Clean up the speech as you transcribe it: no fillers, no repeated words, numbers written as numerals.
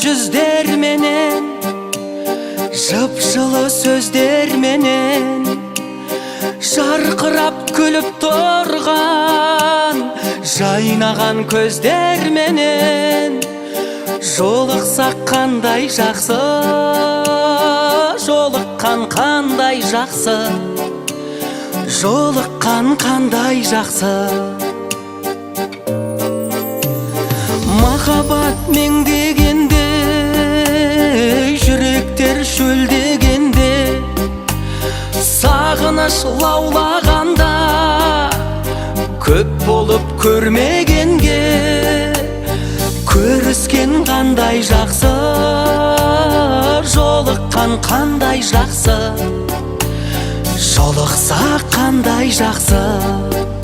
жүздерменен, жып-жылы сөздерменен, жарқырап күліп тұрған жайнаған көздерменен, жолықсақ қандай жақсы, жолыққан қандай жақсы, жолыққан қандай жақсы. Махаббат меңдегенде, жүректер шөлдегенде, сағыныш лаулағанда, көп болып көрмегенге, көріскен қандай жақсы, жолыққан қандай жақсы, жолықса қандай жақсы.